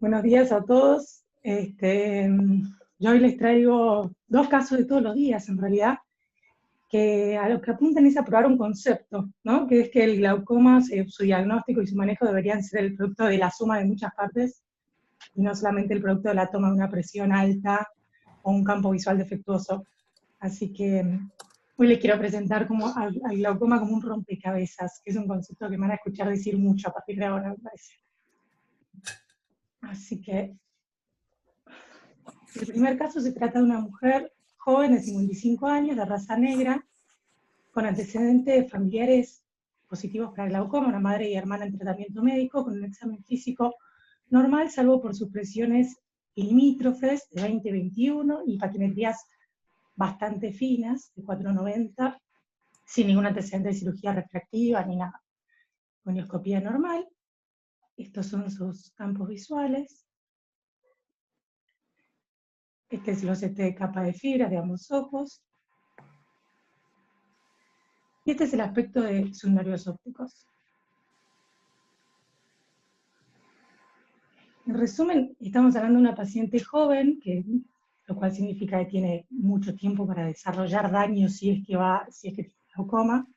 Buenos días a todos. Yo hoy les traigo dos casos de todos los días, en realidad, que a lo que apuntan es a probar un concepto, ¿no? Que es que el glaucoma, su diagnóstico y su manejo deberían ser el producto de la suma de muchas partes, y no solamente el producto de la toma de una presión alta o un campo visual defectuoso. Así que hoy les quiero presentar al glaucoma como un rompecabezas, que es un concepto que me van a escuchar decir mucho a partir de ahora, me parece. Así que el primer caso se trata de una mujer joven de 55 años, de raza negra, con antecedentes familiares positivos para el glaucoma, una madre y hermana en tratamiento médico, con un examen físico normal, salvo por sus presiones limítrofes de 20-21 y paquimetrías bastante finas, de 490, sin ningún antecedente de cirugía refractiva ni nada. Conioscopía normal. Estos son sus campos visuales. Este es los de capa de fibras de ambos ojos. Y este es el aspecto de sus nervios ópticos. En resumen, estamos hablando de una paciente joven, lo cual significa que tiene mucho tiempo para desarrollar daño si es que tiene glaucoma,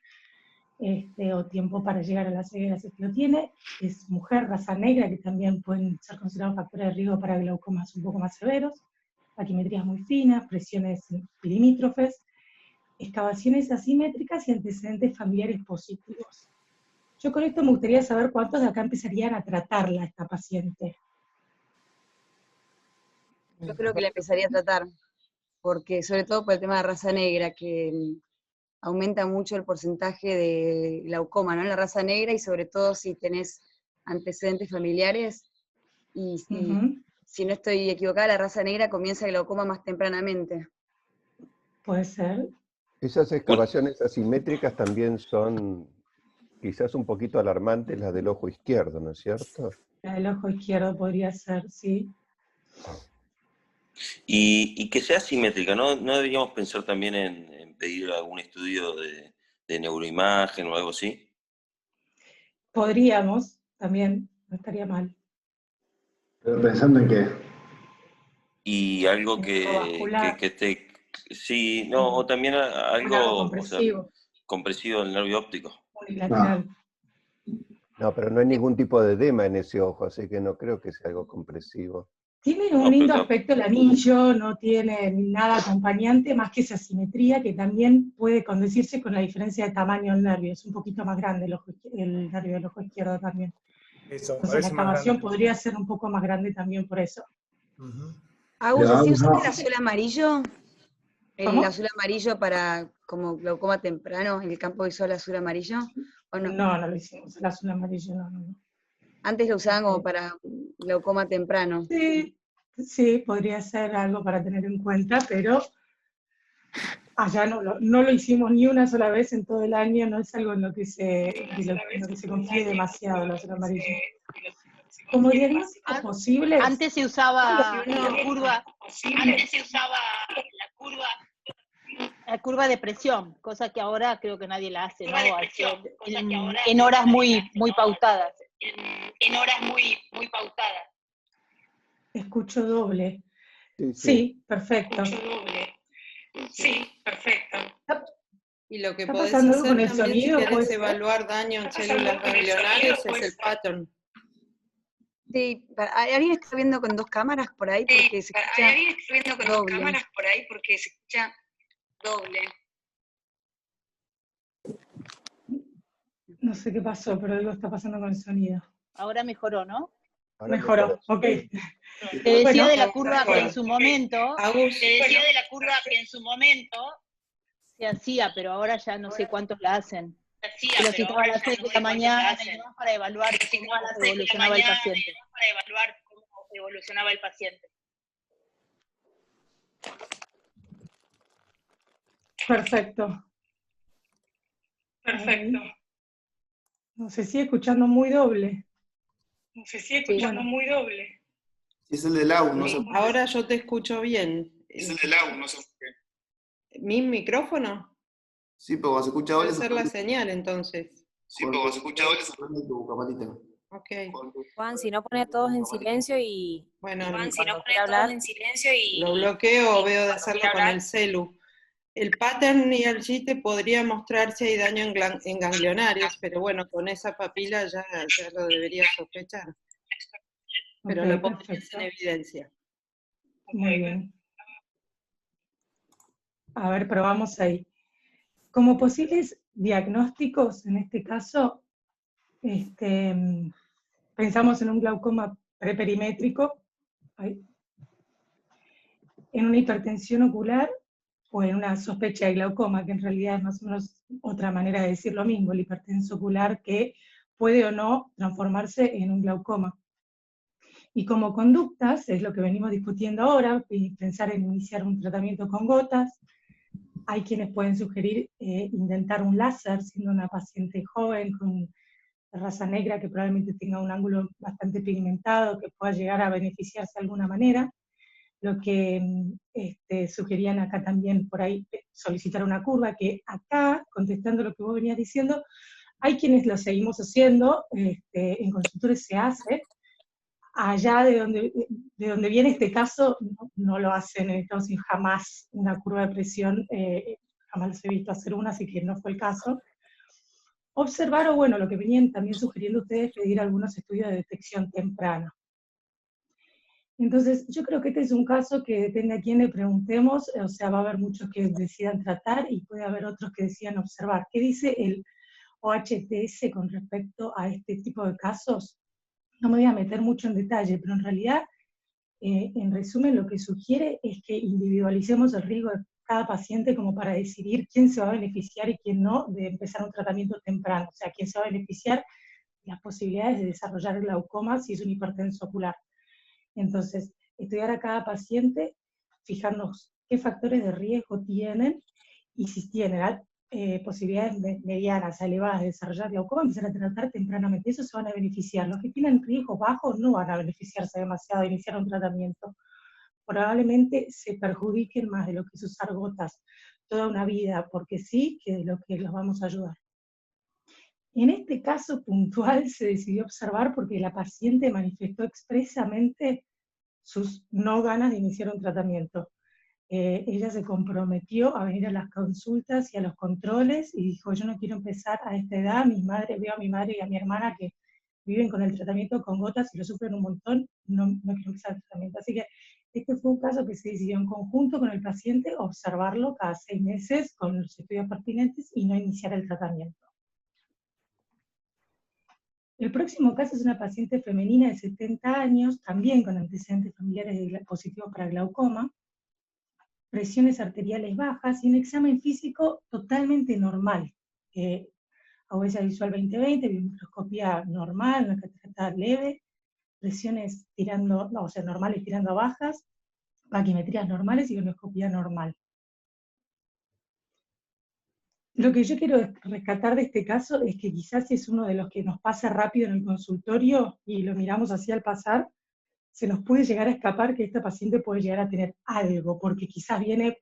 o tiempo para llegar a la ceguera si es que lo tiene. Es mujer, raza negra, que también pueden ser considerados factores de riesgo para glaucomas un poco más severos, paquimetrías muy finas, presiones limítrofes, excavaciones asimétricas y antecedentes familiares positivos. Yo con esto me gustaría saber cuántos de acá empezarían a tratarla, esta paciente. Yo creo que la empezaría a tratar, porque sobre todo por el tema de raza negra, que aumenta mucho el porcentaje de glaucoma, ¿no? En la raza negra, y sobre todo si tenés antecedentes familiares, y si no estoy equivocada, la raza negra comienza el glaucoma más tempranamente. Puede ser. Esas excavaciones asimétricas también son quizás un poquito alarmantes, las del ojo izquierdo, ¿no es cierto? La del ojo izquierdo podría ser, sí. Y que sea simétrica, ¿no? ¿No deberíamos pensar también en pedir algún estudio de neuroimagen o algo así? Podríamos, también, no estaría mal. Pero pensando en qué. Y algo que esté... Sí, no, o también algo compresivo. O sea, compresivo del nervio óptico. Unilateral. No, pero no hay ningún tipo de edema en ese ojo, así que no creo que sea algo compresivo. Tiene un lindo aspecto el anillo, no tiene nada acompañante más que esa simetría que también puede condecirse con la diferencia de tamaño del nervio. Es un poquito más grande el nervio del ojo izquierdo también. Eso, entonces la excavación podría ser un poco más grande también por eso. Agus, ¿sí usaste el azul amarillo? ¿Cómo? ¿El azul amarillo para como glaucoma temprano, el campo visual azul amarillo? ¿O no? No, no lo hicimos, el azul amarillo no. Antes lo usaban como para glaucoma temprano. Sí, podría ser algo para tener en cuenta, pero allá no lo hicimos ni una sola vez en todo el año, no es algo en lo que se confíe demasiado el azul amarillo. Como diagnóstico posible... Antes se usaba la curva de presión, cosa que ahora creo que nadie la hace, ¿no? En horas muy pautadas. En horas muy pautadas. Escucho doble. Sí, perfecto. Sí, perfecto. Y lo que podés hacer también si querés evaluar daño en células ganglionales es el pattern. Sí, ¿alguien está viendo con dos cámaras por ahí? Porque se escucha doble. No sé qué pasó, pero algo está pasando con el sonido. Ahora mejoró, ¿no? Ahora mejoró, ok. Te decía de la curva que en su momento... se hacía, pero ahora ya no sé cuántos la hacen. Lo citaban a las 6 de la mañana para evaluar cómo evolucionaba el paciente. Perfecto. No se sigue escuchando muy doble. Sí, es el del AU, no sé. Ahora yo te escucho bien. Es el del AU, no sé por qué. ¿Mi micrófono? Sí, pero cuando se escucha doble... Puede ser la señal, entonces. Sí, pero cuando se escucha doble se prende tu camarita. Ok. Juan, si no pone a todos en silencio y Bueno, Juan, si no pone a todos en silencio lo bloqueo o veo de hacerlo con el celu. El pattern ERG te podría mostrar si hay daño en ganglionarios, pero bueno, con esa papila ya lo debería sospechar. Pero Ok, lo pondrías perfecto. en evidencia. Muy bien. A ver, probamos ahí. Como posibles diagnósticos, en este caso, pensamos en un glaucoma preperimétrico, en una hipertensión ocular o en una sospecha de glaucoma, que en realidad es más o menos otra manera de decir lo mismo, el hipertenso ocular que puede o no transformarse en un glaucoma. Y como conductas, es lo que venimos discutiendo ahora, pensar en iniciar un tratamiento con gotas. Hay quienes pueden sugerir intentar un láser, siendo una paciente joven con raza negra que probablemente tenga un ángulo bastante pigmentado, que pueda llegar a beneficiarse de alguna manera. Lo que sugerían acá también por ahí, solicitar una curva, que acá, contestando lo que vos venías diciendo, hay quienes lo seguimos haciendo, en consultores se hace. Allá de donde viene este caso, no lo hacen en Estados Unidos jamás una curva de presión, jamás los he visto hacer una, así que no fue el caso. Observar, o bueno, lo que venían también sugiriendo ustedes, pedir algunos estudios de detección temprana. Entonces, yo creo que este es un caso que depende a quién le preguntemos, o sea, va a haber muchos que decidan tratar y puede haber otros que decidan observar. ¿Qué dice el OHTS con respecto a este tipo de casos? No me voy a meter mucho en detalle, pero en realidad, en resumen, lo que sugiere es que individualicemos el riesgo de cada paciente como para decidir quién se va a beneficiar y quién no de empezar un tratamiento temprano, o sea, quién se va a beneficiar de las posibilidades de desarrollar glaucoma si es un hipertenso ocular. Entonces, estudiar a cada paciente, fijarnos qué factores de riesgo tienen, y si tienen posibilidades medianas a elevadas de desarrollar glaucoma, empezar a tratar tempranamente. Esos se van a beneficiar. Los que tienen riesgos bajos no van a beneficiarse demasiado de iniciar un tratamiento. Probablemente se perjudiquen más de lo que es usar gotas toda una vida, porque sí, que de lo que los vamos a ayudar. En este caso puntual se decidió observar porque la paciente manifestó expresamente sus no ganas de iniciar un tratamiento. Ella se comprometió a venir a las consultas y a los controles y dijo, yo no quiero empezar a esta edad, veo a mi madre y a mi hermana que viven con el tratamiento con gotas y lo sufren un montón, no quiero empezar el tratamiento. Así que este fue un caso que se decidió en conjunto con el paciente, observarlo cada 6 meses con los estudios pertinentes y no iniciar el tratamiento. El próximo caso es una paciente femenina de 70 años, también con antecedentes familiares positivos para glaucoma, presiones arteriales bajas y un examen físico totalmente normal. Agudeza visual 20/20, microscopía normal, una catarata leve, presiones normales tirando a bajas, paquimetrías normales y microscopía normal. Lo que yo quiero rescatar de este caso es que quizás es uno de los que nos pasa rápido en el consultorio y lo miramos así al pasar, se nos puede llegar a escapar que esta paciente puede llegar a tener algo, porque quizás viene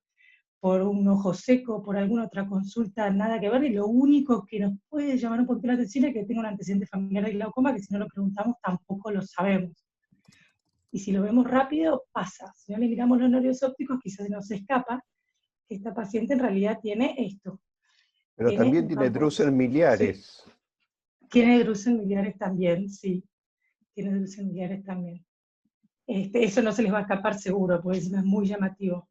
por un ojo seco, por alguna otra consulta, nada que ver, y lo único que nos puede llamar un poquito la atención es que tenga un antecedente familiar de glaucoma, que si no lo preguntamos tampoco lo sabemos. Y si lo vemos rápido, pasa. Si no le miramos los nervios ópticos, quizás se nos escapa que esta paciente en realidad tiene esto. Pero también tiene drusen miliares. Sí. Tiene drusen miliares también, sí. Tiene drusen miliares también. Eso no se les va a escapar seguro, porque es muy llamativo.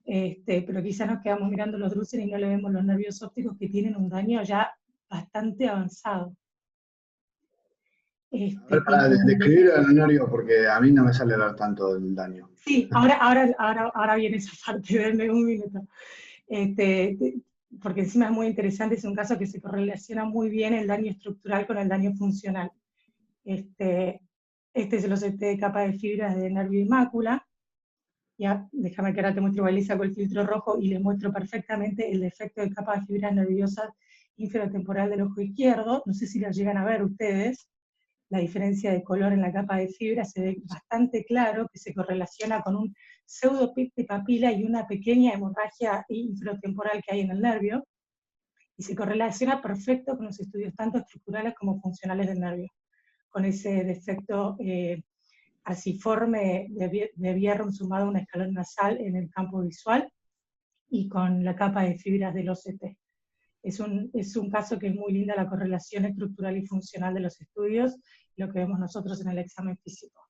Pero quizás nos quedamos mirando los drusen y no le vemos los nervios ópticos que tienen un daño ya bastante avanzado. Para describir el nervio, porque a mí no me sale dar tanto el daño. Sí, ahora viene esa parte, denme un minuto. Porque encima es muy interesante, es un caso que se correlaciona muy bien el daño estructural con el daño funcional. Este es el OCT de capa de fibras de nervio y mácula. Ya, déjame que ahora te muestro baliza con el filtro rojo y les muestro perfectamente el defecto de capa de fibras nerviosas inferotemporal del ojo izquierdo. No sé si lo llegan a ver ustedes. La diferencia de color en la capa de fibra se ve bastante claro, que se correlaciona con un pseudopit de papila y una pequeña hemorragia inferotemporal que hay en el nervio, y se correlaciona perfecto con los estudios tanto estructurales como funcionales del nervio. con ese defecto arciforme de Bjerrum sumado a un escalón nasal en el campo visual y con la capa de fibras del OCT. Es un caso que es muy linda la correlación estructural y funcional de los estudios, lo que vemos nosotros en el examen físico.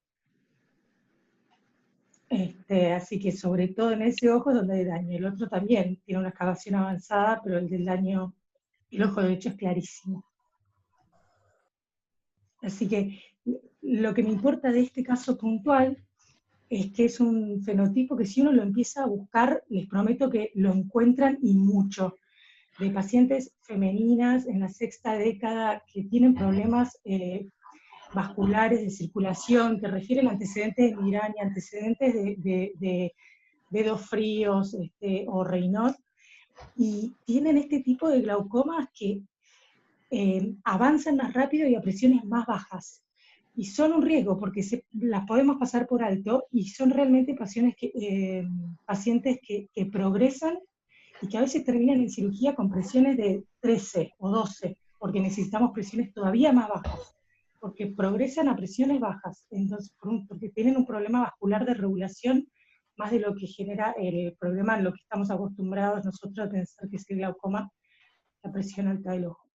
Así que sobre todo en ese ojo es donde hay daño. El otro también tiene una excavación avanzada, pero el del daño, el ojo derecho es clarísimo. Así que lo que me importa de este caso puntual es que es un fenotipo que si uno lo empieza a buscar, les prometo que lo encuentran y mucho, de pacientes femeninas en la sexta década que tienen problemas vasculares de circulación, que refieren antecedentes de migraña, antecedentes de dedos fríos o Raynaud, y tienen este tipo de glaucomas que avanzan más rápido y a presiones más bajas. Y son un riesgo porque las podemos pasar por alto y son realmente pacientes que progresan y que a veces terminan en cirugía con presiones de 13 o 12, porque necesitamos presiones todavía más bajas, porque progresan a presiones bajas, entonces, porque tienen un problema vascular de regulación más de lo que genera el problema en lo que estamos acostumbrados nosotros a pensar que es el glaucoma, la presión alta del ojo.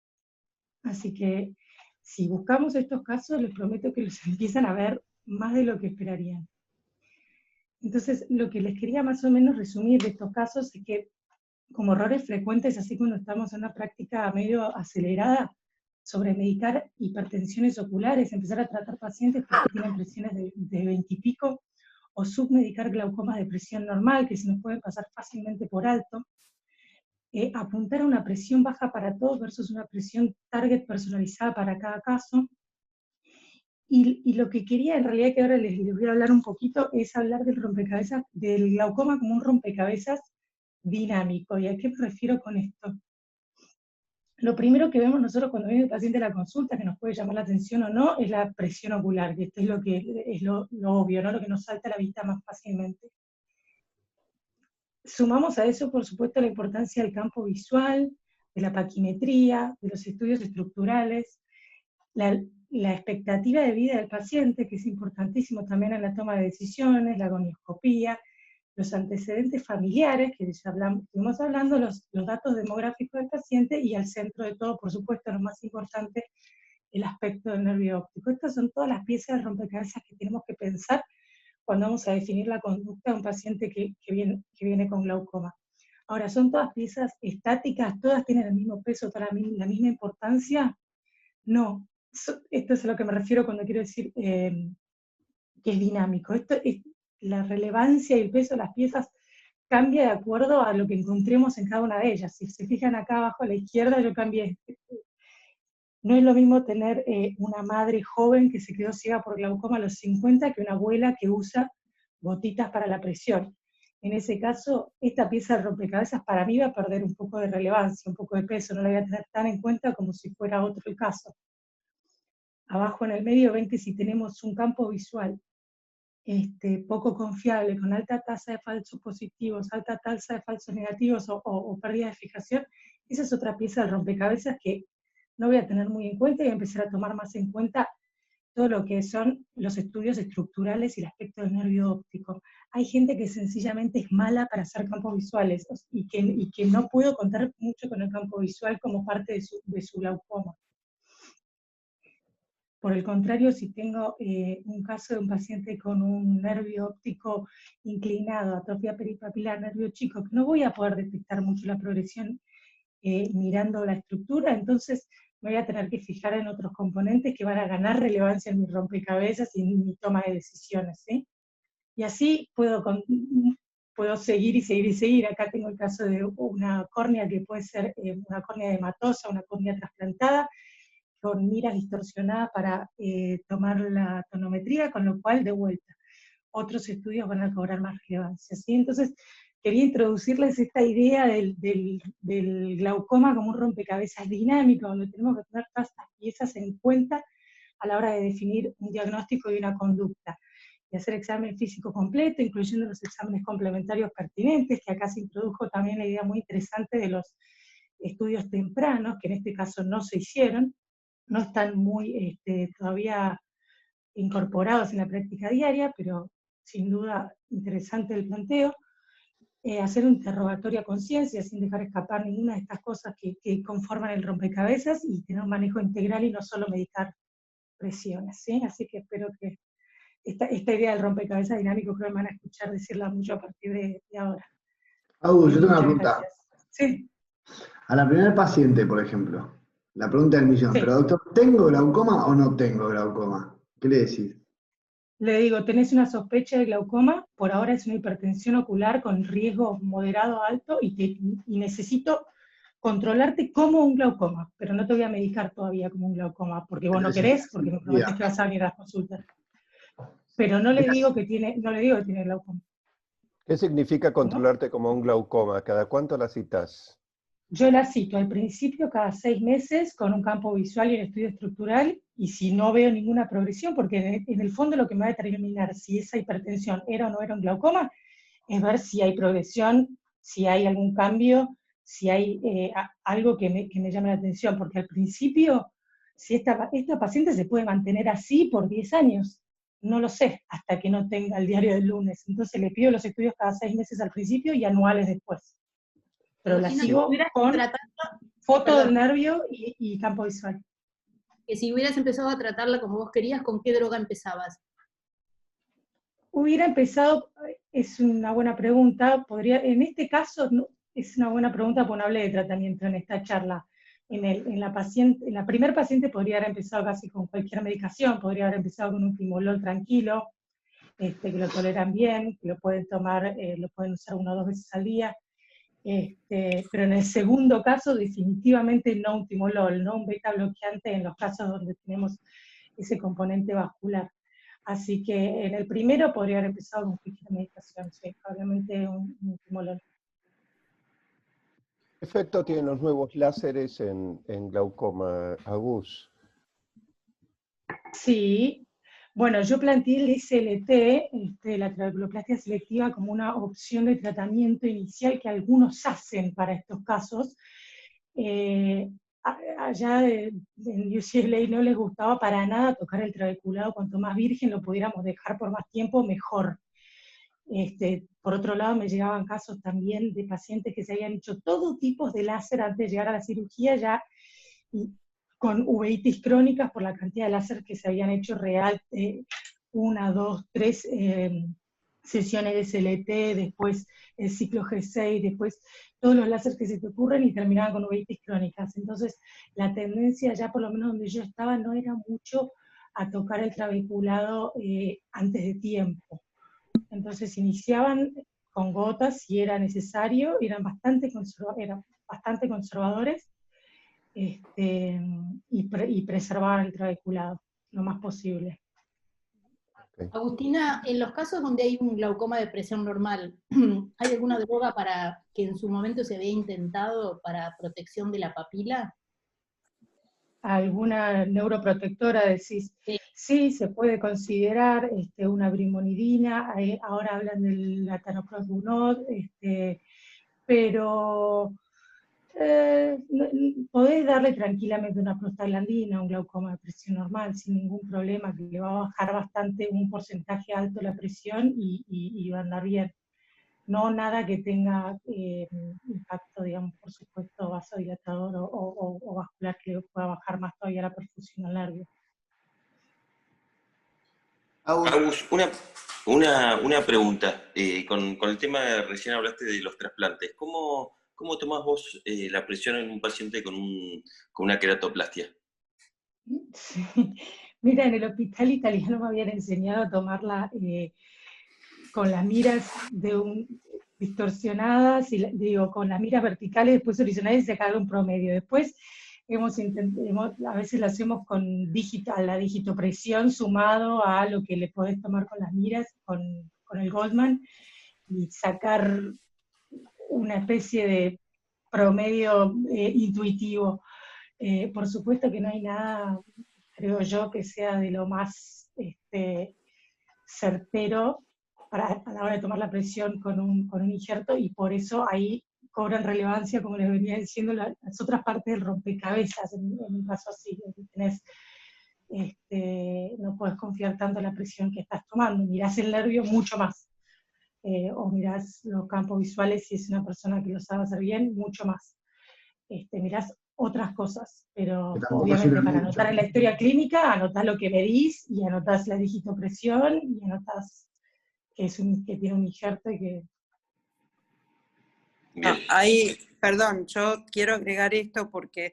Así que si buscamos estos casos, les prometo que los empiezan a ver más de lo que esperarían. Entonces, lo que les quería más o menos resumir de estos casos es que, como errores frecuentes, así cuando estamos en una práctica medio acelerada, sobre medicar hipertensiones oculares, empezar a tratar pacientes que tienen presiones de 20 y pico, o submedicar glaucomas de presión normal, que se nos pueden pasar fácilmente por alto, apuntar a una presión baja para todos versus una presión target personalizada para cada caso. Y lo que quería en realidad, que ahora les voy a hablar un poquito, es hablar del rompecabezas, del glaucoma como un rompecabezas dinámico. ¿Y a qué me refiero con esto? Lo primero que vemos nosotros cuando viene el paciente a la consulta, que nos puede llamar la atención o no, es la presión ocular, que esto es lo obvio, ¿no? Lo que nos salta a la vista más fácilmente. Sumamos a eso, por supuesto, la importancia del campo visual, de la paquimetría, de los estudios estructurales, la expectativa de vida del paciente, que es importantísimo también en la toma de decisiones, la gonioscopía, los antecedentes familiares, que ya estuvimos hablando, los datos demográficos del paciente, y al centro de todo, por supuesto, lo más importante, el aspecto del nervio óptico. Estas son todas las piezas de rompecabezas que tenemos que pensar cuando vamos a definir la conducta de un paciente que viene con glaucoma. Ahora, ¿son todas piezas estáticas? ¿Todas tienen el mismo peso, toda la misma importancia? No. Esto es a lo que me refiero cuando quiero decir que es dinámico. La relevancia y el peso de las piezas cambia de acuerdo a lo que encontremos en cada una de ellas. Si se fijan acá abajo a la izquierda, yo cambié. No es lo mismo tener una madre joven que se quedó ciega por glaucoma a los 50 que una abuela que usa gotitas para la presión. En ese caso, esta pieza de rompecabezas para mí va a perder un poco de relevancia, un poco de peso, no la voy a tener tan en cuenta como si fuera otro el caso. Abajo en el medio ven que si tenemos un campo visual poco confiable, con alta tasa de falsos positivos, alta tasa de falsos negativos o pérdida de fijación, esa es otra pieza del rompecabezas que no voy a tener muy en cuenta y voy a empezar a tomar más en cuenta todo lo que son los estudios estructurales y el aspecto del nervio óptico. Hay gente que sencillamente es mala para hacer campos visuales y que no puedo contar mucho con el campo visual como parte de su glaucoma. Por el contrario, si tengo un caso de un paciente con un nervio óptico inclinado, atrofia peripapilar, nervio chico, que no voy a poder detectar mucho la progresión mirando la estructura, entonces me voy a tener que fijar en otros componentes que van a ganar relevancia en mi rompecabezas y en mi toma de decisiones, ¿sí? Y así puedo seguir y seguir y seguir. Acá tengo el caso de una córnea que puede ser una córnea hematosa, una córnea trasplantada, con miras distorsionadas para tomar la tonometría, con lo cual, de vuelta, otros estudios van a cobrar más relevancia, ¿sí? Entonces, quería introducirles esta idea del glaucoma como un rompecabezas dinámico, donde tenemos que tener todas estas piezas en cuenta a la hora de definir un diagnóstico y una conducta, y hacer examen físico completo, incluyendo los exámenes complementarios pertinentes, que acá se introdujo también la idea muy interesante de los estudios tempranos, que en este caso no se hicieron, no están muy todavía incorporados en la práctica diaria, pero sin duda interesante el planteo. Hacer un interrogatorio a conciencia sin dejar escapar ninguna de estas cosas que conforman el rompecabezas y tener un manejo integral y no solo meditar presiones, ¿sí? Así que espero que esta idea del rompecabezas dinámico creo que me van a escuchar decirla mucho a partir de ahora. Yo tengo una Muchas pregunta. gracias. Sí. A la primera paciente, por ejemplo, la pregunta del millón, Sí. pero doctor, ¿tengo glaucoma o no tengo glaucoma? ¿Qué le decís? Le digo, tenés una sospecha de glaucoma, por ahora es una hipertensión ocular con riesgo moderado alto y necesito controlarte como un glaucoma, pero no te voy a medicar todavía como un glaucoma, porque vos no querés, porque me prometés que vas a venir a las consultas. Pero no le digo que tiene glaucoma. ¿Qué significa controlarte como un glaucoma? ¿Cada cuánto la citas? Yo la cito al principio cada 6 meses con un campo visual y un estudio estructural, y si no veo ninguna progresión, porque en el fondo lo que me va a determinar si esa hipertensión era o no era un glaucoma, es ver si hay progresión, si hay algún cambio, si hay algo que me llame la atención, porque al principio, si esta paciente se puede mantener así por 10 años, no lo sé, hasta que no tenga el diario del lunes. Entonces le pido los estudios cada 6 meses al principio y anuales después. Pero la sigo con foto del nervio y campo visual. Que si hubieras empezado a tratarla como vos querías, ¿con qué droga empezabas? Hubiera empezado, es una buena pregunta, en este caso es una buena pregunta porque no hablé de tratamiento en esta charla. En la primer paciente podría haber empezado casi con cualquier medicación, podría haber empezado con un timolol tranquilo, que lo toleran bien, que lo pueden tomar, lo pueden usar 1 o 2 veces al día. Pero en el segundo caso definitivamente no un timolol, no un beta bloqueante en los casos donde tenemos ese componente vascular. Así que en el primero podría haber empezado con cualquier medicación, sí, probablemente un timolol. ¿Qué efecto tienen los nuevos láseres en glaucoma, Agus? Sí, bueno, yo planteé el SLT, la trabeculoplastia selectiva, como una opción de tratamiento inicial que algunos hacen para estos casos. Allá en UCLA no les gustaba para nada tocar el trabeculado, cuanto más virgen lo pudiéramos dejar por más tiempo, mejor. Por otro lado, me llegaban casos también de pacientes que se habían hecho todo tipo de láser antes de llegar a la cirugía, ya con uveitis crónicas por la cantidad de láser que se habían hecho real, 1, 2, 3 sesiones de SLT, después el ciclo G6, después todos los láseres que se te ocurren y terminaban con uveitis crónicas. Entonces, la tendencia ya por lo menos donde yo estaba no era mucho a tocar el trabeculado antes de tiempo. Entonces iniciaban con gotas si era necesario, eran bastante conservadores, y preservaban el trabeculado lo más posible. Okay. Agustina, en los casos donde hay un glaucoma de presión normal, ¿hay alguna droga que en su momento se había intentado para protección de la papila? ¿Alguna neuroprotectora decís? Sí. Sí, se puede considerar una brimonidina, ahora hablan del latanoprost, pero podés darle tranquilamente una prostaglandina, un glaucoma de presión normal, sin ningún problema, que le va a bajar bastante, un porcentaje alto la presión y va a andar bien. No nada que tenga impacto, digamos, por supuesto, vasodilatador o vascular, que le pueda bajar más todavía la perfusión al nervio. Agus, una pregunta. Con el tema, recién hablaste de los trasplantes. ¿Cómo tomás vos la presión en un paciente con una queratoplastia? Sí. Mira, en el hospital italiano me habían enseñado a tomarla con las miras distorsionadas, con las miras verticales, después horizonales y sacar un promedio. Después a veces lo hacemos con la digitopresión sumado a lo que le podés tomar con las miras, con el Goldman, y sacar una especie de promedio intuitivo. Por supuesto que no hay nada, creo yo, que sea de lo más certero a la hora de tomar la presión con un injerto, y por eso ahí cobran relevancia, como les venía diciendo, las otras partes del rompecabezas, en un caso así, donde tenés, no puedes confiar tanto en la presión que estás tomando, mirás el nervio mucho más, o mirás los campos visuales si es una persona que lo sabe hacer bien, mucho más. Mirás otras cosas, pero obviamente para anotar en la historia clínica, anotás lo que medís, y anotás la digitopresión, y anotás que tiene un injerto y que... No, ahí, perdón, yo quiero agregar esto porque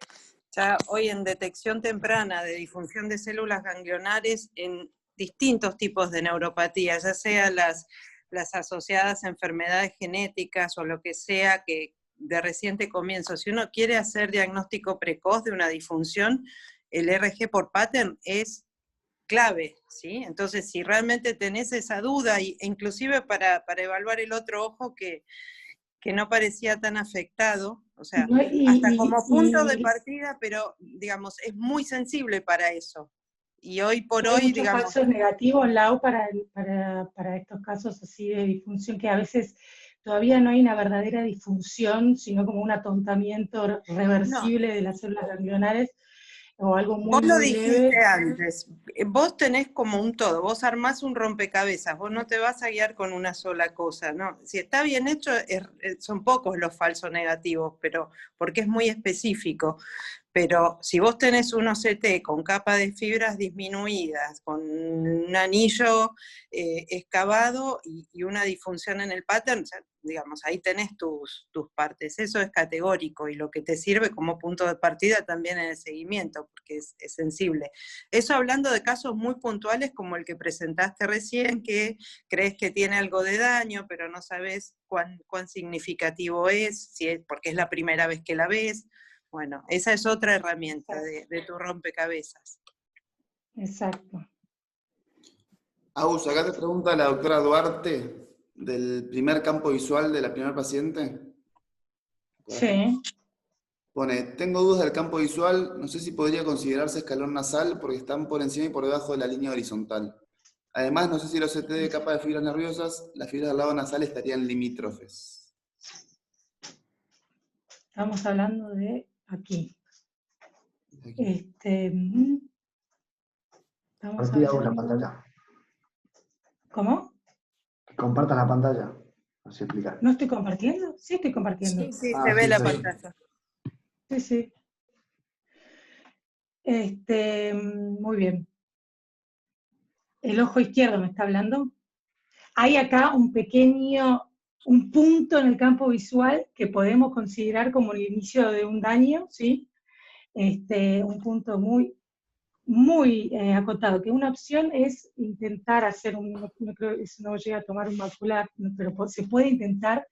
ya hoy en detección temprana de disfunción de células ganglionares en distintos tipos de neuropatía, ya sea las asociadas a enfermedades genéticas o lo que sea que de reciente comienzo, si uno quiere hacer diagnóstico precoz de una disfunción, el RG por pattern es clave, ¿sí? Entonces, si realmente tenés esa duda, e inclusive para evaluar el otro ojo que no parecía tan afectado, o sea, hasta como punto de partida, pero, digamos, es muy sensible para eso. Y hoy por hoy, muchos digamos... falsos negativos, Lau, para estos casos así de disfunción, que a veces todavía no hay una verdadera disfunción, sino como un atontamiento reversible de las células ganglionares, o algo muy, vos lo muy dijiste leve. antes, vos tenés como un todo, vos armás un rompecabezas, vos no te vas a guiar con una sola cosa, ¿no? Si está bien hecho, son pocos los falsos negativos, pero porque es muy específico. Pero si vos tenés un OCT con capa de fibras disminuidas, con un anillo excavado y una disfunción en el pattern, o sea, digamos, ahí tenés tus partes. Eso es categórico y lo que te sirve como punto de partida también en el seguimiento, porque es sensible. Eso hablando de casos muy puntuales como el que presentaste recién, que crees que tiene algo de daño, pero no sabes cuán significativo es, si es porque es la primera vez que la ves. Bueno, esa es otra herramienta de tu rompecabezas. Exacto. Agus, acá te pregunta la doctora Duarte del primer campo visual de la primera paciente. Sí. Pone, tengo dudas del campo visual, no sé si podría considerarse escalón nasal porque están por encima y por debajo de la línea horizontal. Además, no sé si los OCT de capa de fibras nerviosas, las fibras del lado nasal estarían limítrofes. Estamos hablando de aquí. Estamos Compartí la hablando... pantalla. ¿Cómo? Que compartas la pantalla. Así explicar. ¿No estoy compartiendo? Sí, estoy compartiendo. Sí, se ve la pantalla. Sí, sí. Muy bien. El ojo izquierdo me está hablando. Hay acá un punto en el campo visual que podemos considerar como el inicio de un daño, ¿sí? Un punto muy, muy acotado, que una opción es intentar hacer no creo que eso no llega a tomar un macular, pero se puede intentar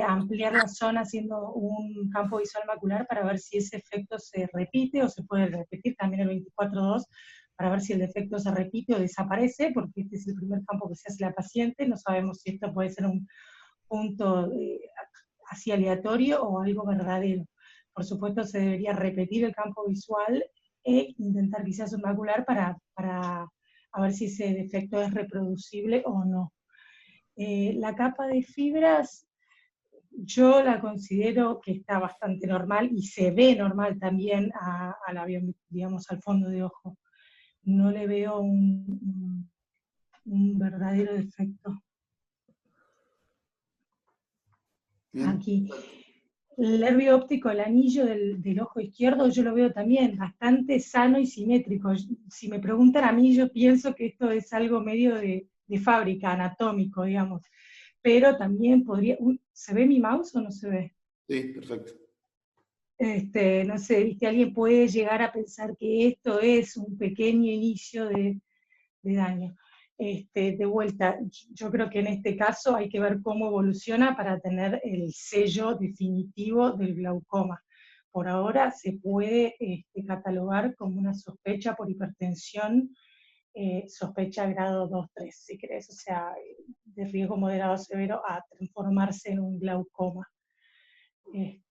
ampliar la zona haciendo un campo visual macular para ver si ese efecto se repite, o se puede repetir también el 24-2, para ver si el defecto se repite o desaparece, porque este es el primer campo que se hace la paciente, no sabemos si esto puede ser un punto así aleatorio o algo verdadero. Por supuesto se debería repetir el campo visual e intentar quizás un macular para a ver si ese defecto es reproducible o no. La capa de fibras, yo la considero que está bastante normal y se ve normal también digamos, al fondo de ojo. No le veo un verdadero defecto. Bien. Aquí. El nervio óptico, el anillo del ojo izquierdo, yo lo veo también bastante sano y simétrico. Si me preguntan a mí, yo pienso que esto es algo medio de fábrica, anatómico, digamos. Pero también podría... ¿Se ve mi mouse o no se ve? Sí, perfecto. No sé, ¿viste? Alguien puede llegar a pensar que esto es un pequeño inicio de daño. De vuelta, yo creo que en este caso hay que ver cómo evoluciona para tener el sello definitivo del glaucoma. Por ahora se puede catalogar como una sospecha por hipertensión, sospecha grado 2-3, si querés, o sea, de riesgo moderado severo a transformarse en un glaucoma.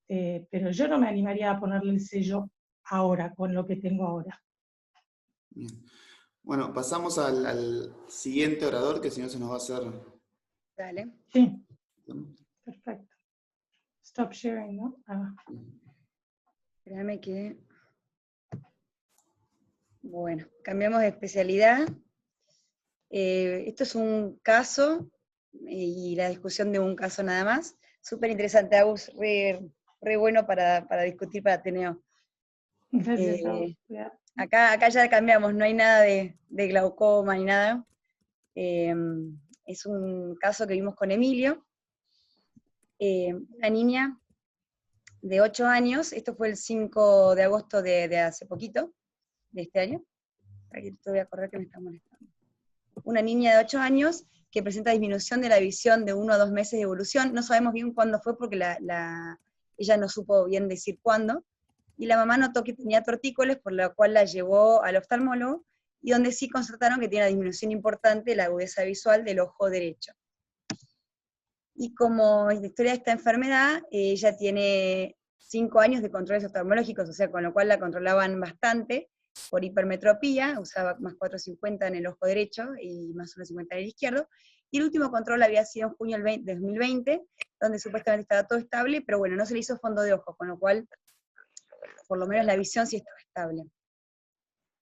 Pero yo no me animaría a ponerle el sello ahora, con lo que tengo ahora. Bien. Bueno, pasamos al siguiente orador, que si no se nos va a hacer... Dale. Sí, perfecto. Stop sharing, ¿no? Ah. Espérame que... Bueno, cambiamos de especialidad. Esto es un caso, y la discusión de un caso nada más. Súper interesante, Agus, re bueno para discutir para Ateneo. Gracias, Agus. Acá ya cambiamos, no hay nada de glaucoma ni nada. Es un caso que vimos con Emilio, una niña de 8 años, esto fue el 5 de agosto de hace poquito, de este año. Aquí te voy a correr que me está molestando. Una niña de 8 años que presenta disminución de la visión de 1 a 2 meses de evolución, no sabemos bien cuándo fue porque ella no supo bien decir cuándo, y la mamá notó que tenía tortícolis, por lo cual la llevó al oftalmólogo, y donde sí constataron que tiene una disminución importante de la agudeza visual del ojo derecho. Y como la historia de esta enfermedad, ella tiene 5 años de controles oftalmológicos, o sea, con lo cual la controlaban bastante, por hipermetropía, usaba más 450 en el ojo derecho y más 150 en el izquierdo, y el último control había sido en junio de 2020, donde supuestamente estaba todo estable, pero bueno, no se le hizo fondo de ojo, con lo cual, por lo menos la visión sí estaba estable.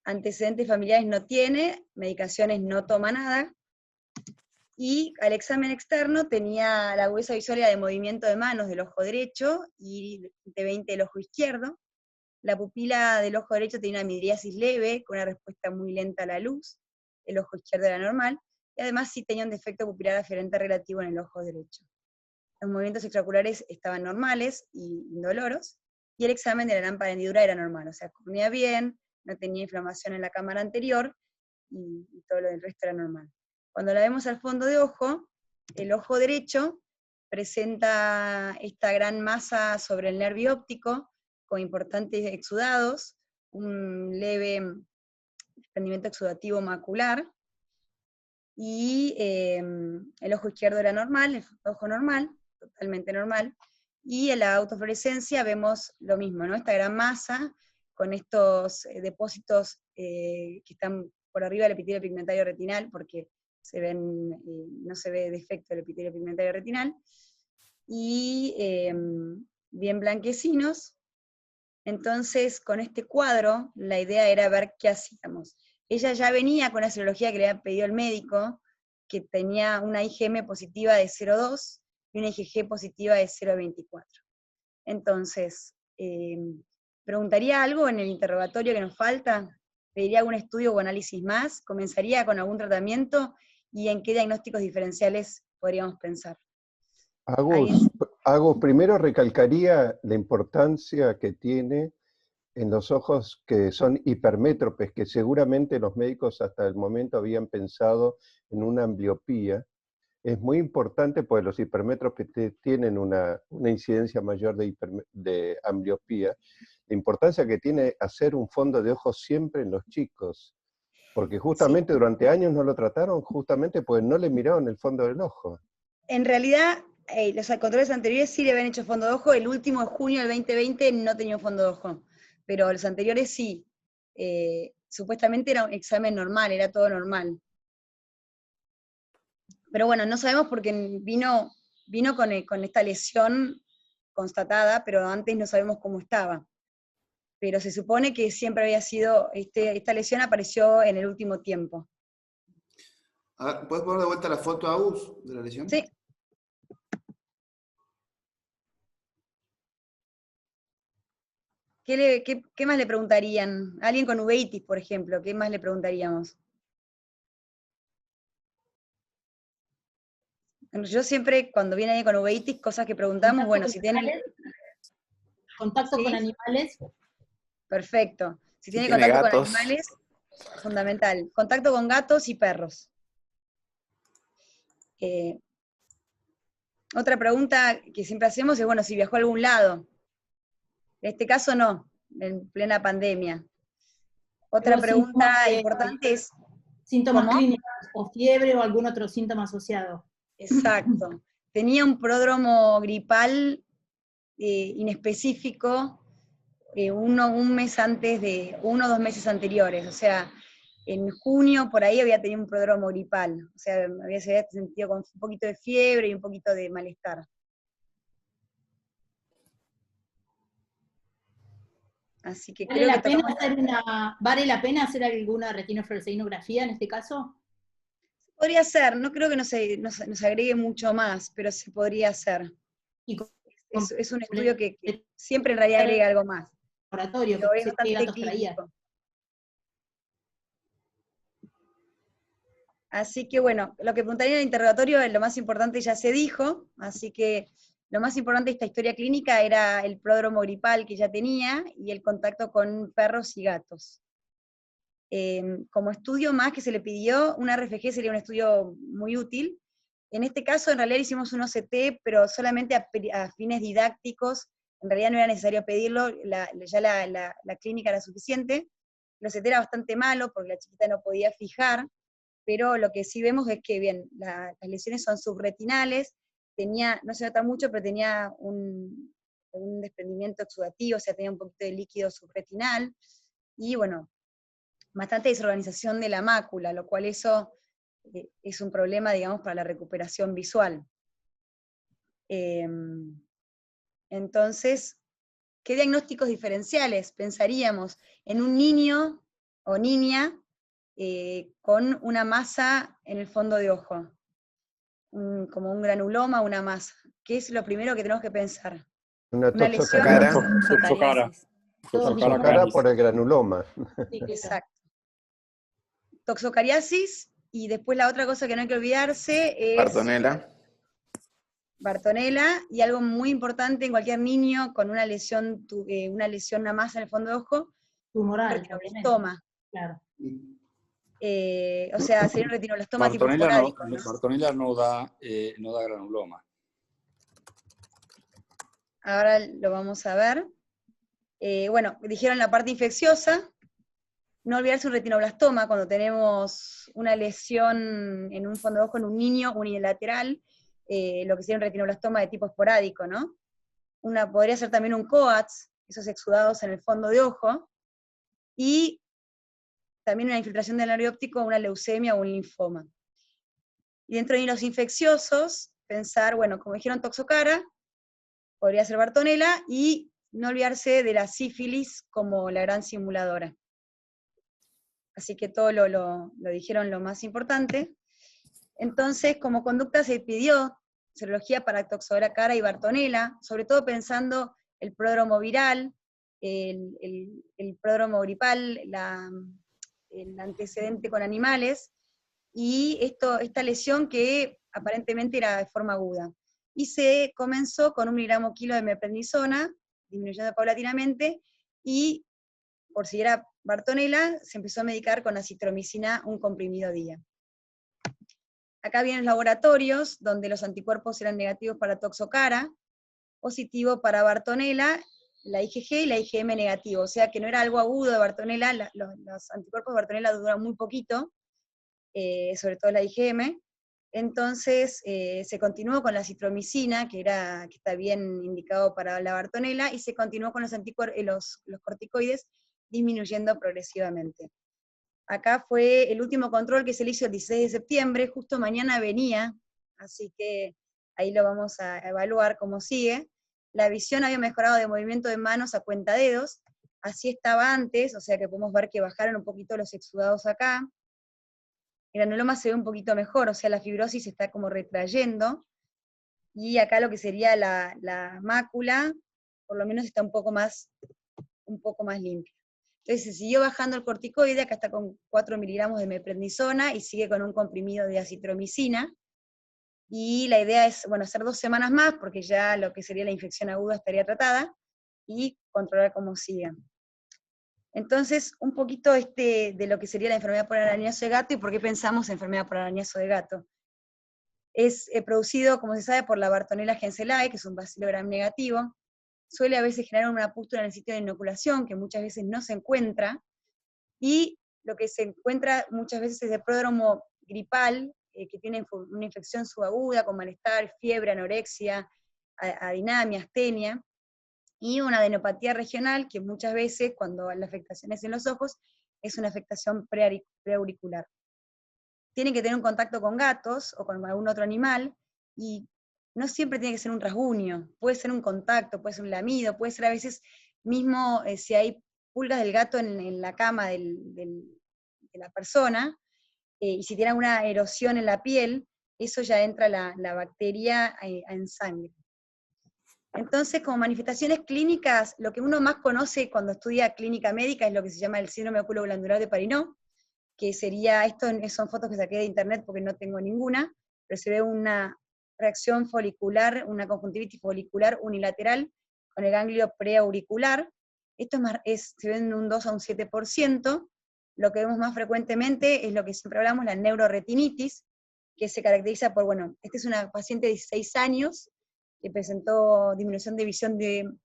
Antecedentes familiares no tiene, medicaciones no toma nada, y al examen externo tenía la agudeza visual de movimiento de manos del ojo derecho y de 20 del ojo izquierdo. La pupila del ojo derecho tenía una midriasis leve, con una respuesta muy lenta a la luz, el ojo izquierdo era normal, y además sí tenía un defecto pupilar aferente relativo en el ojo derecho. Los movimientos extraoculares estaban normales y indoloros, y el examen de la lámpara de hendidura era normal, o sea, comía bien, no tenía inflamación en la cámara anterior, y todo lo del resto era normal. Cuando la vemos al fondo de ojo, el ojo derecho presenta esta gran masa sobre el nervio óptico, con importantes exudados, un leve desprendimiento exudativo macular, y el ojo izquierdo era normal, el ojo normal, totalmente normal, y en la autofluorescencia vemos lo mismo, ¿no? Esta gran masa, con estos depósitos que están por arriba del epitelio pigmentario retinal, porque se ven, no se ve defecto del epitelio pigmentario retinal, y bien blanquecinos. Entonces, con este cuadro, la idea era ver qué hacíamos. Ella ya venía con la serología que le había pedido el médico, que tenía una IgM positiva de 0,2 y una IgG positiva de 0,24. Entonces, ¿preguntaría algo en el interrogatorio que nos falta? ¿Pediría algún estudio o análisis más? ¿Comenzaría con algún tratamiento? ¿Y en qué diagnósticos diferenciales podríamos pensar? Agus, primero recalcaría la importancia que tiene en los ojos que son hipermétropes, que seguramente los médicos hasta el momento habían pensado en una ambliopía. Es muy importante porque los hipermétropes tienen una incidencia mayor de ambliopía. La importancia que tiene hacer un fondo de ojos siempre en los chicos, porque justamente durante años no lo trataron, justamente porque no le miraron el fondo del ojo. En realidad, los controles anteriores sí le habían hecho fondo de ojo, el último de junio del 2020 no tenía un fondo de ojo, pero los anteriores sí. Supuestamente era un examen normal, era todo normal. Pero bueno, no sabemos porque vino con esta lesión constatada, pero antes no sabemos cómo estaba. Pero se supone que siempre había sido, esta lesión apareció en el último tiempo. ¿Puedes poner de vuelta la foto, Agus, de la lesión? Sí. ¿Qué más le preguntarían? A alguien con uveitis, por ejemplo, ¿qué más le preguntaríamos? Yo siempre, cuando viene alguien con uveitis, cosas que preguntamos, bueno, si tienen... Contacto con animales. Perfecto. Si tiene contacto con animales, fundamental. Contacto con gatos y perros. Otra pregunta que siempre hacemos es, bueno, si viajó a algún lado. En este caso no, en plena pandemia. Otra pregunta importante es... Síntomas clínicos, o fiebre o algún otro síntoma asociado. Exacto. Tenía un pródromo gripal inespecífico un mes antes de, 1 o 2 meses anteriores, o sea, en junio por ahí había tenido un pródromo gripal, o sea, se había sentido con un poquito de fiebre y un poquito de malestar. Así que ¿Vale creo la que pena tocamos... ¿Vale la pena hacer alguna retinofluoresceínografía en este caso? Podría ser, no creo que nos agregue mucho más, pero se podría hacer. Es un estudio que siempre en realidad agrega algo más, laboratorio, pero que es sé qué bastante datos traía. clínico. Así que bueno, lo que preguntaría en el interrogatorio, lo más importante ya se dijo, así que lo más importante de esta historia clínica era el pródromo gripal que ya tenía y el contacto con perros y gatos. Como estudio más que se le pidió, una RFG sería un estudio muy útil. En este caso, en realidad hicimos un OCT, pero solamente a fines didácticos. En realidad no era necesario pedirlo, ya la clínica era suficiente. El OCT era bastante malo porque la chiquita no podía fijar, pero lo que sí vemos es que, bien, las lesiones son subretinales, no se nota mucho, pero tenía un desprendimiento exudativo, o sea, tenía un poquito de líquido subretinal, y bueno, bastante desorganización de la mácula, lo cual eso es un problema, digamos, para la recuperación visual. Entonces, ¿qué diagnósticos diferenciales pensaríamos en un niño o niña con una masa en el fondo de ojo? Como un granuloma, una masa. ¿Qué es lo primero que tenemos que pensar? Una lesión. Toxocara por el granuloma. Exacto. Toxocariasis, y después la otra cosa que no hay que olvidarse es... Bartonella, y algo muy importante en cualquier niño con una lesión, una masa en el fondo de ojo, tumoral, retinoblastoma. Claro. O sea, sería un retinoblastoma tipo esporádico, ¿no? Bartonella no da granuloma. Ahora lo vamos a ver. Bueno, dijeron la parte infecciosa. No olvidarse un retinoblastoma cuando tenemos una lesión en un fondo de ojo en un niño unilateral, lo que sería un retinoblastoma de tipo esporádico, ¿no? Podría ser también un COATS, esos exudados en el fondo de ojo, y también una infiltración del nervio óptico, una leucemia o un linfoma. Y dentro de los infecciosos, pensar, bueno, como dijeron, toxocara, podría ser Bartonella, y no olvidarse de la sífilis como la gran simuladora. Así que todo lo dijeron lo más importante. Entonces, como conducta se pidió serología para toxocara y Bartonella, sobre todo pensando el pródromo viral, el pródromo gripal, el antecedente con animales, y esta lesión que aparentemente era de forma aguda. Y se comenzó con 1 miligramo kilo de meprednisona, disminuyendo paulatinamente, y por si era Bartonella, se empezó a medicar con acitromicina, un comprimido día. Acá vienen los laboratorios, donde los anticuerpos eran negativos para toxocara, positivo para Bartonella, la IgG y la IgM negativo, o sea que no era algo agudo de Bartonella, los anticuerpos de Bartonella duran muy poquito, sobre todo la IgM. Entonces se continuó con la acitromicina, que está bien indicado para la Bartonella, y se continuó con los corticoides, disminuyendo progresivamente. Acá fue el último control que se le hizo el 16 de septiembre, justo mañana venía, así que ahí lo vamos a evaluar cómo sigue. La visión había mejorado de movimiento de manos a cuentadedos, así estaba antes, o sea que podemos ver que bajaron un poquito los exudados acá. El granuloma se ve un poquito mejor, o sea la fibrosis está como retrayendo, y acá lo que sería la mácula, por lo menos está un poco más limpia. Entonces se siguió bajando el corticoide, acá está con 4 miligramos de meprednisona, y sigue con un comprimido de acitromicina, y la idea es, bueno, hacer 2 semanas más, porque ya lo que sería la infección aguda estaría tratada, y controlar cómo sigue. Entonces, un poquito de lo que sería la enfermedad por arañazo de gato, y por qué pensamos en enfermedad por arañazo de gato. Es producido, como se sabe, por la Bartonella henselae, que es un bacilo gram negativo. Suele a veces generar una pústula en el sitio de inoculación, que muchas veces no se encuentra, y lo que se encuentra muchas veces es el pródromo gripal, que tiene una infección subaguda, con malestar, fiebre, anorexia, adinamia, astenia, y una adenopatía regional, que muchas veces, cuando la afectación es en los ojos, es una afectación preauricular. Tienen que tener un contacto con gatos, o con algún otro animal, y no siempre tiene que ser un rasguño, puede ser un contacto, puede ser un lamido, puede ser a veces mismo si hay pulgas del gato en la cama de la persona, y si tiene alguna erosión en la piel, eso ya entra la bacteria en sangre. Entonces, como manifestaciones clínicas, lo que uno más conoce cuando estudia clínica médica es lo que se llama el síndrome oculoglandular de Parinot, que sería, esto son fotos que saqué de internet porque no tengo ninguna, pero se ve una reacción folicular, una conjuntivitis folicular unilateral con el ganglio preauricular. Esto se ve en un 2 a un 7%. Lo que vemos más frecuentemente es lo que siempre hablamos, la neuroretinitis, que se caracteriza por, bueno, esta es una paciente de 16 años, que presentó disminución de visión en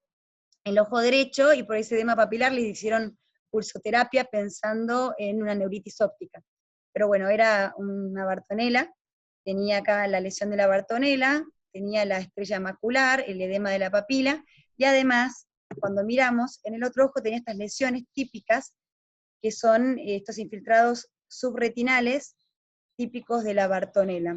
el ojo derecho, y por ese edema papilar le hicieron pulsoterapia pensando en una neuritis óptica. Pero bueno, era una Bartonella, tenía acá la lesión de la Bartonella, tenía la estrella macular, el edema de la papila, y además, cuando miramos, en el otro ojo tenía estas lesiones típicas, que son estos infiltrados subretinales típicos de la Bartonella.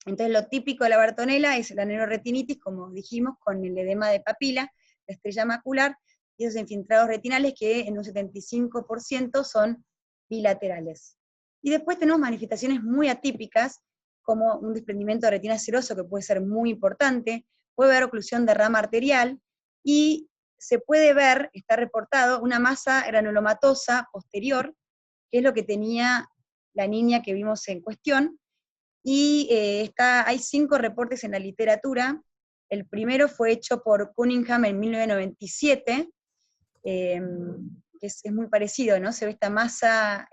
Entonces lo típico de la Bartonella es la neuroretinitis, como dijimos, con el edema de papila, la estrella macular, y esos infiltrados retinales que en un 75% son bilaterales. Y después tenemos manifestaciones muy atípicas, como un desprendimiento de retina seroso, que puede ser muy importante, puede haber oclusión de rama arterial, y se puede ver, está reportado, una masa granulomatosa posterior, que es lo que tenía la niña que vimos en cuestión, y hay 5 reportes en la literatura. El primero fue hecho por Cunningham en 1997, que es muy parecido, ¿no? Se ve esta masa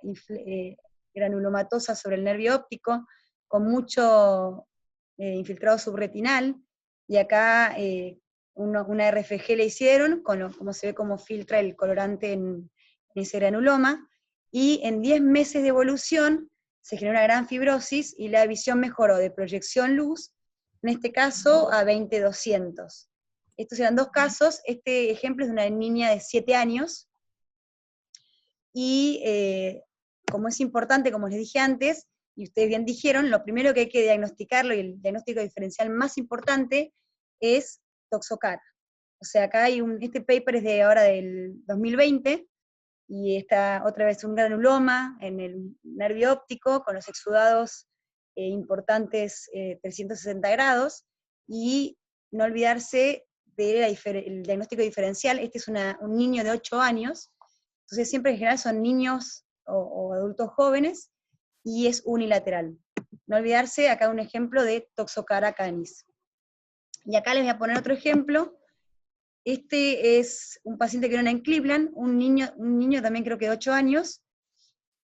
granulomatosa sobre el nervio óptico, con mucho infiltrado subretinal, y acá una RFG le hicieron, como se ve cómo filtra el colorante en ese granuloma, y en 10 meses de evolución se generó una gran fibrosis, y la visión mejoró de proyección luz, en este caso a 20/200. Estos eran 2 casos. Este ejemplo es de una niña de 7 años, y como es importante, como les dije antes, y ustedes bien dijeron, lo primero que hay que diagnosticarlo, y el diagnóstico diferencial más importante, es toxocara. O sea, acá hay este paper es de ahora del 2020, y está otra vez un granuloma en el nervio óptico, con los exudados importantes 360 grados, y no olvidarse del diagnóstico diferencial. Este es un niño de 8 años, entonces siempre en general son niños o adultos jóvenes, y es unilateral. No olvidarse, acá un ejemplo de Toxocara canis. Y acá les voy a poner otro ejemplo. Este es un paciente que era en Cleveland, un niño también creo que de 8 años,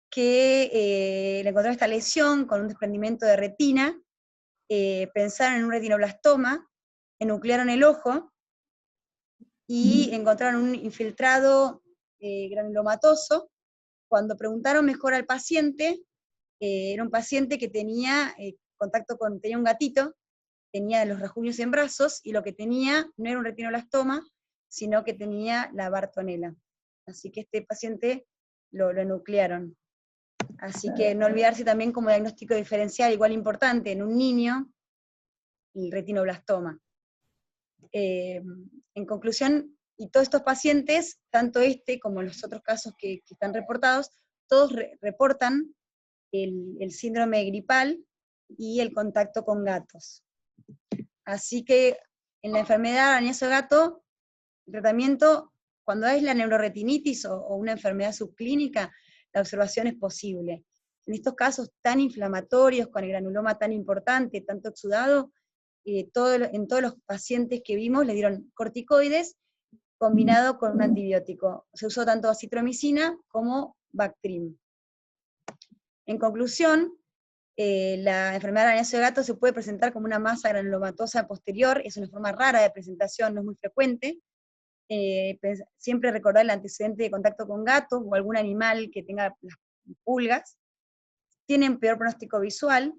que le encontraron esta lesión con un desprendimiento de retina, pensaron en un retinoblastoma, enuclearon el ojo, y encontraron un infiltrado granulomatoso. Cuando preguntaron mejor al paciente, era un paciente que tenía tenía un gatito, tenía los rasguños en brazos, y lo que tenía no era un retinoblastoma, sino que tenía la Bartonella. Así que este paciente lo enuclearon. Así que no olvidarse también como diagnóstico diferencial, igual importante, en un niño, el retinoblastoma. En conclusión, y todos estos pacientes, tanto este como los otros casos que están reportados, todos reportan el síndrome gripal y el contacto con gatos. Así que en la enfermedad arañazo de gato, el tratamiento, cuando es la neuroretinitis o una enfermedad subclínica, la observación es posible. En estos casos tan inflamatorios, con el granuloma tan importante, tanto exudado, en todos los pacientes que vimos le dieron corticoides combinado con un antibiótico. Se usó tanto acitromicina como Bactrim. En conclusión, la enfermedad arañazo de gato se puede presentar como una masa granulomatosa posterior, es una forma rara de presentación, no es muy frecuente. Siempre recordar el antecedente de contacto con gatos o algún animal que tenga las pulgas. Tienen peor pronóstico visual,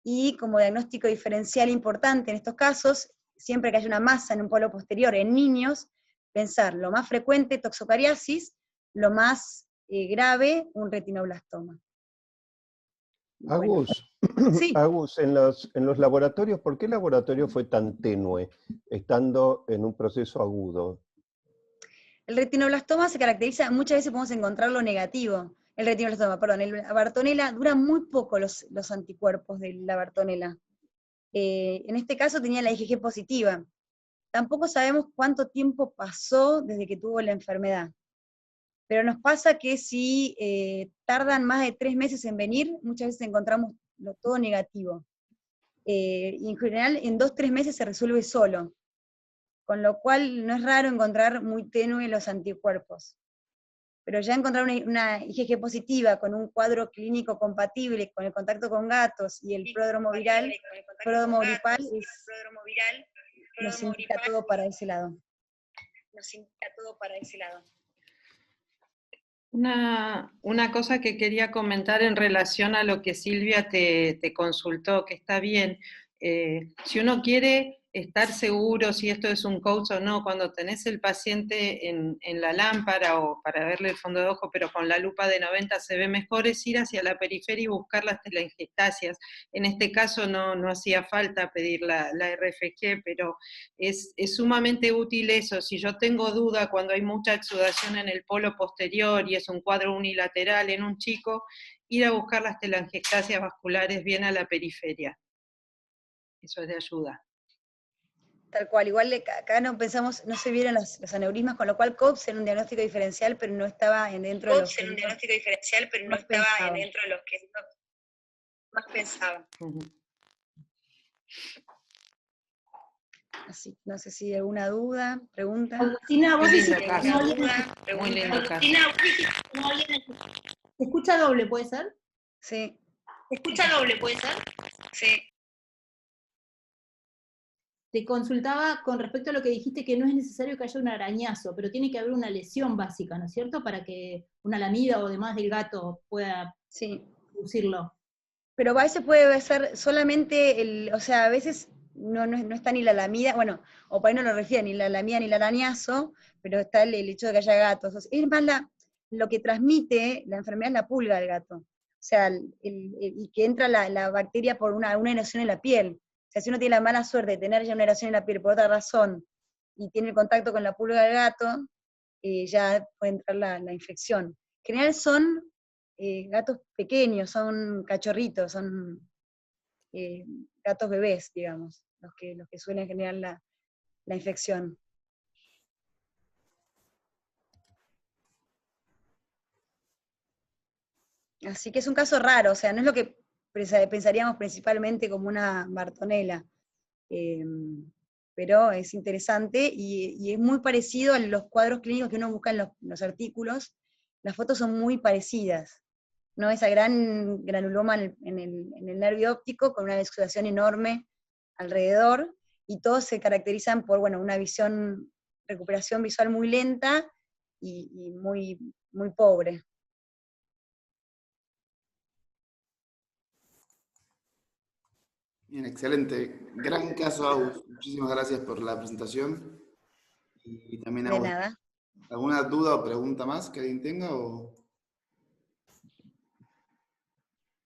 y como diagnóstico diferencial importante en estos casos, siempre que haya una masa en un polo posterior en niños, pensar lo más frecuente, toxocariasis, lo más grave, un retinoblastoma. Agus, Sí. Agus, en los laboratorios, ¿por qué el laboratorio fue tan tenue, estando en un proceso agudo? El retinoblastoma se caracteriza, muchas veces podemos encontrar lo negativo. El retinoblastoma, perdón, la Bartonella, dura muy poco los anticuerpos de la Bartonella. En este caso tenía la IgG positiva. Tampoco sabemos cuánto tiempo pasó desde que tuvo la enfermedad. Pero nos pasa que si tardan más de 3 meses en venir, muchas veces encontramos todo negativo. Y en general en 2-3 meses se resuelve solo. Con lo cual no es raro encontrar muy tenue los anticuerpos. Pero ya encontrar una IgG positiva con un cuadro clínico compatible con el contacto con gatos y el pródromo viral, nos indica todo para ese lado. Una cosa que quería comentar en relación a lo que Silvia te consultó, que está bien. Si uno quiere estar seguro si esto es un coach o no, cuando tenés el paciente en la lámpara o para verle el fondo de ojo, pero con la lupa de 90 se ve mejor, es ir hacia la periferia y buscar las telangiectasias. En este caso no hacía falta pedir la RFG, pero es sumamente útil eso. Si yo tengo duda cuando hay mucha exudación en el polo posterior y es un cuadro unilateral en un chico, ir a buscar las telangiectasias vasculares bien a la periferia. Eso es de ayuda. Tal cual, igual acá no pensamos, no se vieron los aneurismas, con lo cual COPS era un diagnóstico diferencial, pero no estaba dentro de los que más pensaba. Así, no sé si hay alguna duda, pregunta. Agustina, vos decís lindo caso. Muy lindo caso. ¿Se escucha doble, puede ser? Sí. ¿Se escucha doble, puede ser? Sí. Te consultaba con respecto a lo que dijiste, que no es necesario que haya un arañazo, pero tiene que haber una lesión básica, ¿no es cierto? Para que una lamida o demás del gato pueda producirlo. Pero a veces puede ser solamente, o sea, a veces no está ni la lamida, bueno, o por ahí no lo refiere ni la lamida ni el arañazo, pero está el hecho de que haya gatos. O sea, es más lo que transmite la enfermedad es la pulga del gato. O sea, y que entra la bacteria por una erosión en la piel. O sea, si uno tiene la mala suerte de tener ya una erosión en la piel por otra razón, y tiene el contacto con la pulga del gato, ya puede entrar la infección. En general son gatos pequeños, son cachorritos, son gatos bebés, digamos, los que suelen generar la infección. Así que es un caso raro, o sea, no es lo que pensaríamos principalmente como una Bartonella, pero es interesante y es muy parecido a los cuadros clínicos que uno busca en los artículos. Las fotos son muy parecidas, ¿no? Esa gran granuloma en el nervio óptico con una exudación enorme alrededor, y todos se caracterizan por, bueno, una recuperación visual muy lenta y muy, muy pobre. Bien, excelente. Gran caso, Agus. Muchísimas gracias por la presentación. Y también De nada. ¿Alguna duda o pregunta más que alguien tenga?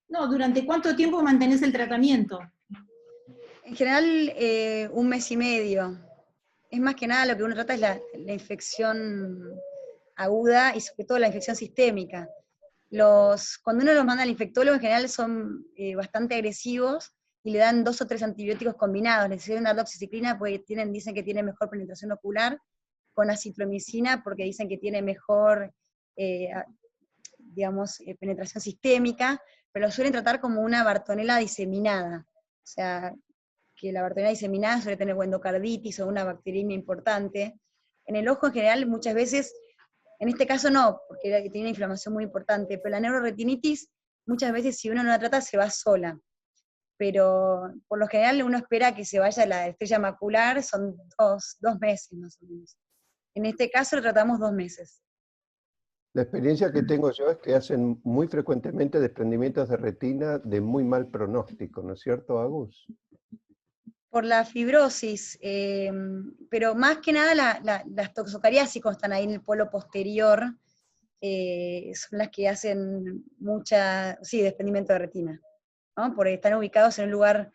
No, ¿durante cuánto tiempo mantenés el tratamiento? En general, 1 mes y medio. Es más que nada lo que uno trata es la infección aguda y sobre todo la infección sistémica. Cuando uno los manda al infectólogo, en general son bastante agresivos y le dan 2 o 3 antibióticos combinados. Necesitan una doxiciclina porque dicen que tiene mejor penetración ocular, con acitromicina porque dicen que tiene mejor, penetración sistémica, pero lo suelen tratar como una Bartonella diseminada. O sea, que la Bartonella diseminada suele tener endocarditis o una bacteriemia importante. En el ojo en general muchas veces, en este caso no, porque tiene una inflamación muy importante, pero la neuroretinitis muchas veces si uno no la trata se va sola. Pero por lo general uno espera que se vaya la estrella macular, son 2 meses más o menos. En este caso lo tratamos 2 meses. La experiencia que tengo yo es que hacen muy frecuentemente desprendimientos de retina de muy mal pronóstico, ¿no es cierto, Agus? Por la fibrosis, pero más que nada las toxocariásicos están ahí en el polo posterior, son las que hacen desprendimiento de retina, ¿no? Porque están ubicados en un lugar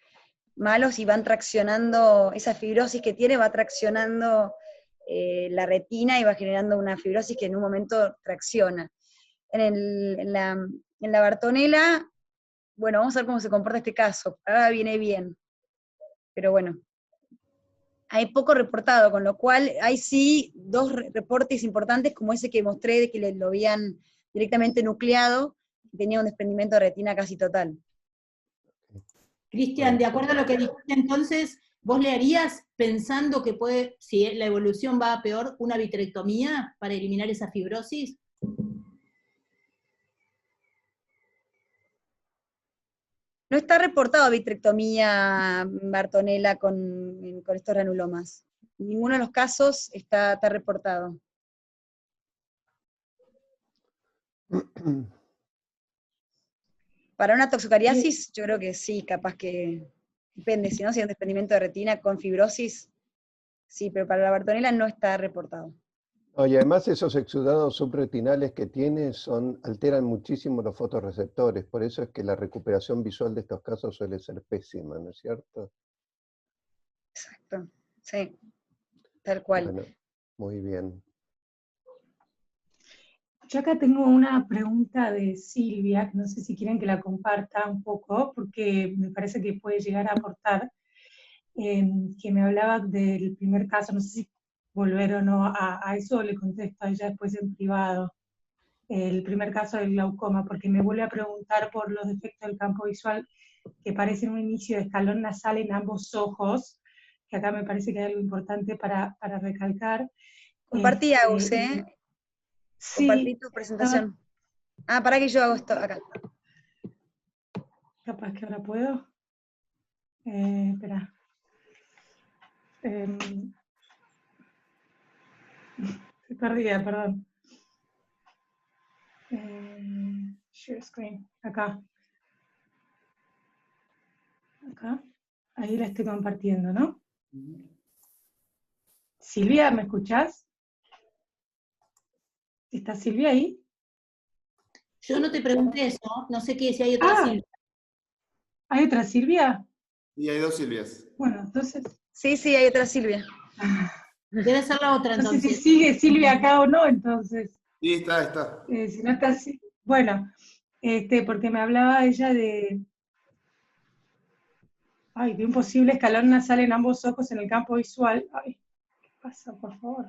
malos y van traccionando, esa fibrosis que tiene va traccionando la retina y va generando una fibrosis que en un momento tracciona. En la Bartonella, bueno, vamos a ver cómo se comporta este caso. Ahora viene bien, pero bueno, hay poco reportado, con lo cual hay sí dos reportes importantes, como ese que mostré, de que lo habían directamente nucleado, y tenía un desprendimiento de retina casi total. Cristian, de acuerdo a lo que dijiste entonces, ¿vos le harías, pensando que puede, si la evolución va a peor, una vitrectomía para eliminar esa fibrosis? No está reportado vitrectomía, Bartonella, con estos granulomas. Ninguno de los casos está reportado. Para una toxocariasis, yo creo que sí, capaz que depende, si no, si hay un desprendimiento de retina con fibrosis, sí, pero para la Bartonella no está reportado. Y además esos exudados subretinales que tiene alteran muchísimo los fotorreceptores, por eso es que la recuperación visual de estos casos suele ser pésima, ¿no es cierto? Exacto, sí, tal cual. Bueno, muy bien. Yo acá tengo una pregunta de Silvia, que no sé si quieren que la comparta un poco, porque me parece que puede llegar a aportar, que me hablaba del primer caso, no sé si volver o no a eso, le contesto a ella después en privado, el primer caso del glaucoma, porque me vuelve a preguntar por los defectos del campo visual, que parecen un inicio de escalón nasal en ambos ojos, que acá me parece que hay algo importante para recalcar. Compartí, Agus, Sí. Compartí tu presentación. Para que yo hago esto acá. Capaz que ahora puedo. Espera. Estoy perdida, perdón. Share screen. Acá. Acá. Ahí la estoy compartiendo, ¿no? Silvia, ¿me escuchás? ¿Está Silvia ahí? Yo no te pregunté eso, no sé qué, si hay otra Silvia. ¿Hay otra Silvia? Y hay dos Silvias. Bueno, entonces... Sí, hay otra Silvia. Debe ser la otra, entonces. No sé si sigue Silvia acá o no, entonces. Sí, está. Si no está así... Bueno, porque me hablaba ella de un posible escalón nasal en ambos ojos en el campo visual. Ay, ¿qué pasa, por favor?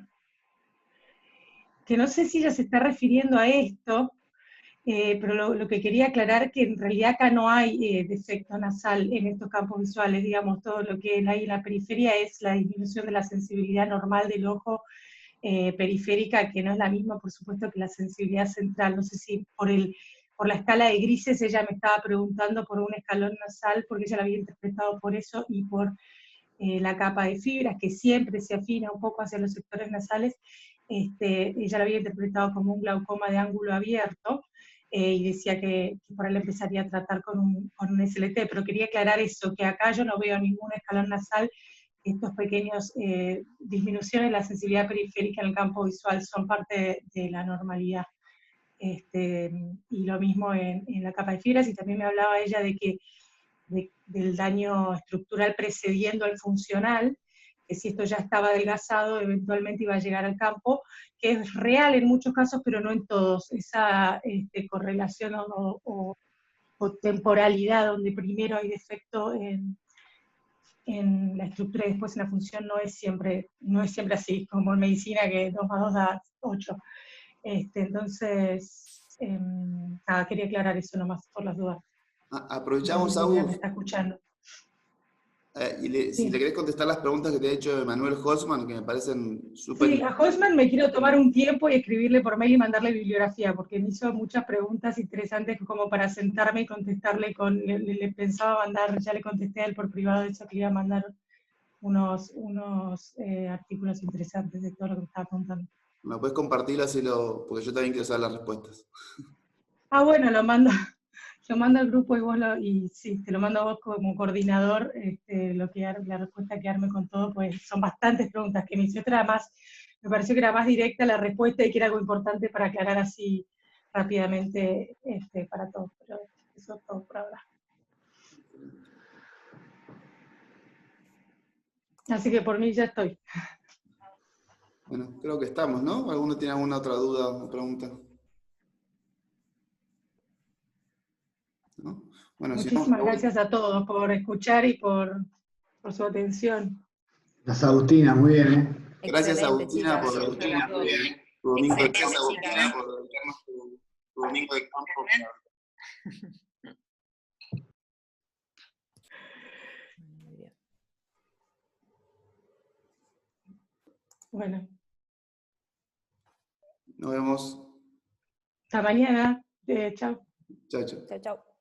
Que no sé si ella se está refiriendo a esto, pero lo que quería aclarar es que en realidad acá no hay defecto nasal en estos campos visuales, digamos, todo lo que hay en la periferia es la disminución de la sensibilidad normal del ojo periférica, que no es la misma, por supuesto, que la sensibilidad central. No sé si por la escala de grises ella me estaba preguntando por un escalón nasal, porque ella lo había interpretado por eso, y por la capa de fibras, que siempre se afina un poco hacia los sectores nasales. Ella lo había interpretado como un glaucoma de ángulo abierto, y decía que por él empezaría a tratar con un SLT, pero quería aclarar eso, que acá yo no veo ningún escalón nasal. Estos pequeños disminuciones de la sensibilidad periférica en el campo visual son parte de la normalidad. Y lo mismo en la capa de fibras, y también me hablaba ella de que del daño estructural precediendo al funcional, que si esto ya estaba adelgazado, eventualmente iba a llegar al campo, que es real en muchos casos, pero no en todos. Esa correlación o temporalidad, donde primero hay defecto en la estructura y después en la función, no es siempre así, como en medicina, que 2 más 2 da 8. Entonces, quería aclarar eso nomás, por las dudas. Aprovechamos, Agus. me está escuchando. Si le querés contestar las preguntas que te ha hecho Emanuel Holzman, que me parecen súper... Sí, a Holzman me quiero tomar un tiempo y escribirle por mail y mandarle bibliografía, porque me hizo muchas preguntas interesantes como para sentarme y contestarle le pensaba mandar, ya le contesté a él por privado, de hecho que le iba a mandar unos artículos interesantes de todo lo que me estaba contando. ¿Me puedes compartir así porque yo también quiero saber las respuestas? Bueno, lo mando al grupo y sí, te lo mando a vos como coordinador, la respuesta que arme con todo, pues son bastantes preguntas que me hizo. Me pareció que era más directa la respuesta y que era algo importante para aclarar así rápidamente para todos, pero eso es todo por ahora. Así que por mí ya estoy. Bueno, creo que estamos, ¿no? ¿Alguno tiene alguna otra duda o pregunta? ¿No? Bueno, Muchísimas gracias a todos por escuchar y por su atención. Las Agustinas, muy bien, ¿eh? Gracias, Excelente, Agustina, chicas. por Muy bien. tu domingo de Excelente, campo, chicas. por dedicarnos tu domingo de campo. Muy bien. Bueno, Nos vemos. hasta mañana. Chao. Chao, chao. Chao, chao.